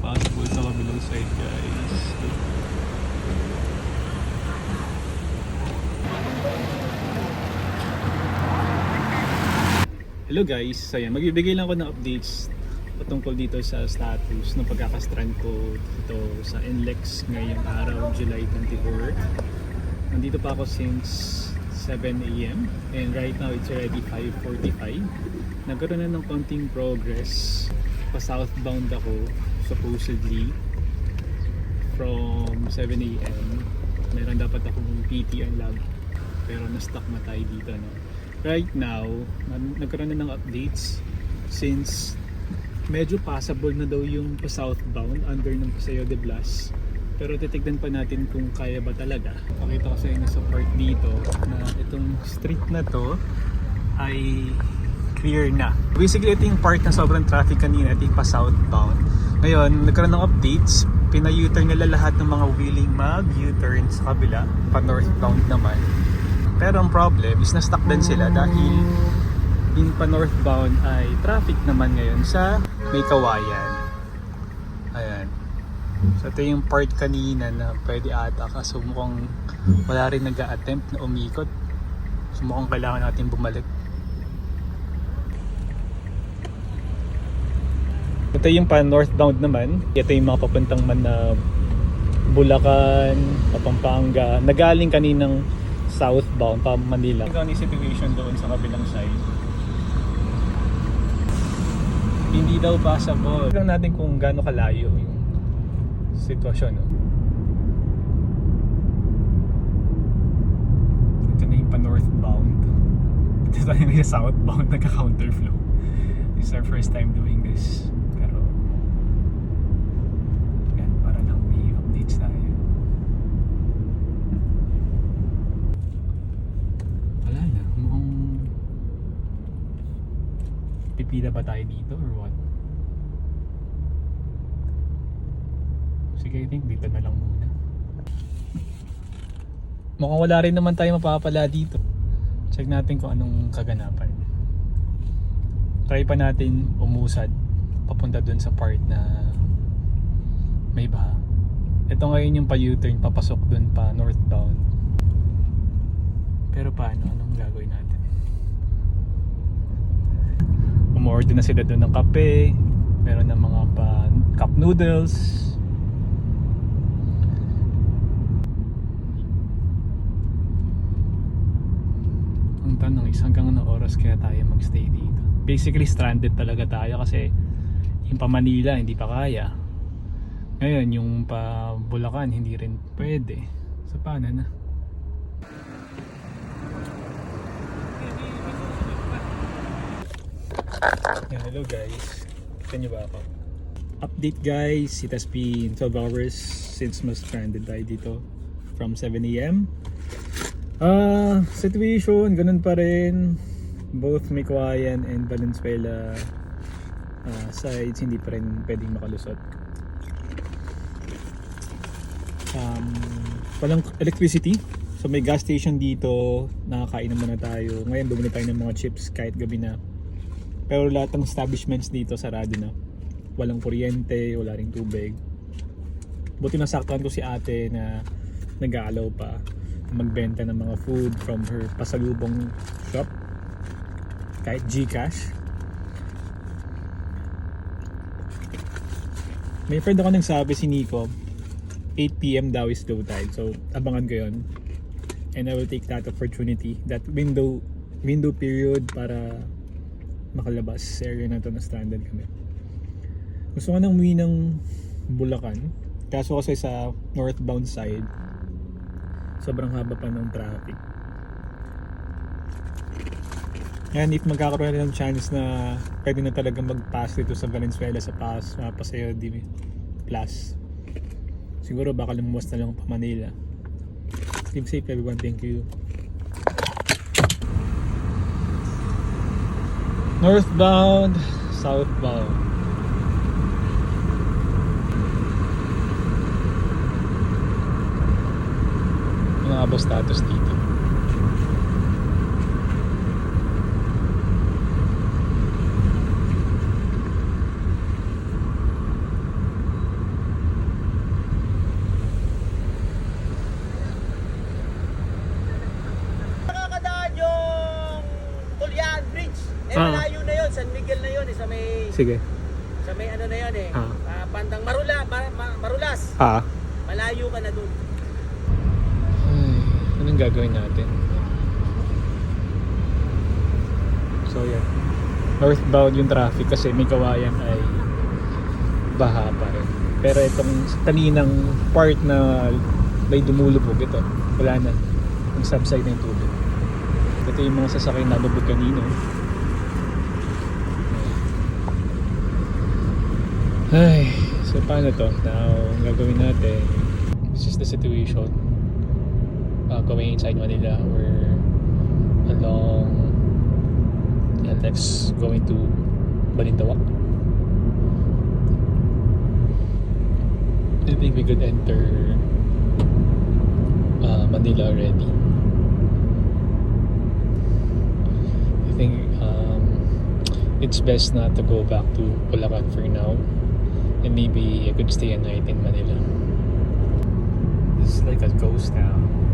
possible sa kabilang side, guys. Hello guys, so yan, magbibigay lang ako ng updates patungkol dito sa status ng pagkakastrand ko dito sa NLEX ngayong araw, July 24. Nandito pa ako since 7 AM and right now it's already 5:45. Nagkaroon na ng konting progress. Pa southbound ako supposedly from 7 AM. Meron dapat akong PT unlock pero na-stuck na tayo dito, no? Right now, nagkaroon na ng updates since medyo passable na daw yung pa southbound under ng Paseo de Blas. Pero titignan pa natin kung kaya ba talaga. Pakita ko sa inyo sa part dito na itong street na to ay clear na. Basically ito yung part na sobrang traffic kanina, ito yung pa southbound. Ngayon, nagkaroon ng updates. Pina-U-turn nila lahat ng mga willing mag-U-turn sa kabila, pa northbound naman. Pero ang problem is na-stuck din sila dahil yung pa northbound ay traffic naman ngayon sa may Kawayan. Ayan. So ito yung part kanina na pwede ata kaso mukhang wala rin nag-a-attempt na umikot. So mukhang kailangan natin bumalik. Ito yung pa northbound naman. Ito yung mga papuntang man na Bulacan, Pampanga. Nagaling kaninang southbound pa Manila. Ito yung situation doon sa kabilang side. Hindi daw passable. Tignan natin kung gaano kalayo yung sitwasyon. No? Ito na yung pa northbound. Ito na yung southbound nagka-counterflow. This is our first time doing this. Pero yan, para lang may updates tayo. Pipila ba tayo dito or what? Sige, I think dito na lang muna. Mukhang wala rin naman tayo mapapala dito. Check natin kung anong kaganapan. Try pa natin umusad papunta dun sa part na may baha. Ito ngayon yung pa U-turn papasok dun pa northbound. Pero paano? Anong gagawin natin? Umorder na sila doon ng kape, meron ng mga cup noodles. Ang tanong is hanggang anong oras kaya tayo magstay dito. Basically stranded talaga tayo kasi yung pa Manila hindi pa kaya. Ngayon yung pa Bulacan hindi rin pwede. So paano na? Yeah, hello guys, kita nyo ba ako? Update guys, it has been 12 hours since mas stranded tayo dito from 7 AM. Situation, ganun pa rin. Both may Kawayan and Valenzuela sides, hindi pa rin pwedeng makalusot. Walang electricity. So may gas station dito, nakakain naman na tayo. Ngayon bumili tayo ng mga chips kahit gabi na. Pero lahat ng establishments dito sarado na. Walang kuryente, wala ring tubig. Buti nasaktan ko si ate na nag-aalaw pa magbenta ng mga food from her pasalubong shop. Kahit GCash. May friend ako nagsabi si Nico, 8 PM daw is low tide. So abangan ko yun. And I will take that opportunity, that window period para makalabas sa area na to na stranded kami. Gusto ko nang umuwi ng Bulacan kaso kasi sa northbound side sobrang haba pa ng traffic. And if magkakaroon ng chance na pwede na talaga mag-pass dito sa Valenzuela sa Paseo de Blas, siguro baka lumuwas na lang pa Manila. Keep safe everyone, thank you. Northbound, southbound. Ano nga ba status dito? Sige. Sa may ano na yun eh. Ah. Bandang Marulas. Malayo ka na dun. Ay, anong gagawin natin? So yan. Northbound yung traffic kasi may kawayan ay baha pa rin. Pero itong kaninang part na may dumulubog ito, wala na. Ang subside na yung tubig. Ito yung mga sasakay na lubog kanino. Ay, so paano to? Now, ang gagawin natin, this is the situation. Going inside Manila or along LX going to Balintawak. I think we could enter Manila already. I think it's best not to go back to Bulacan for now, and maybe I could stay a night in Manila. This is like a ghost town.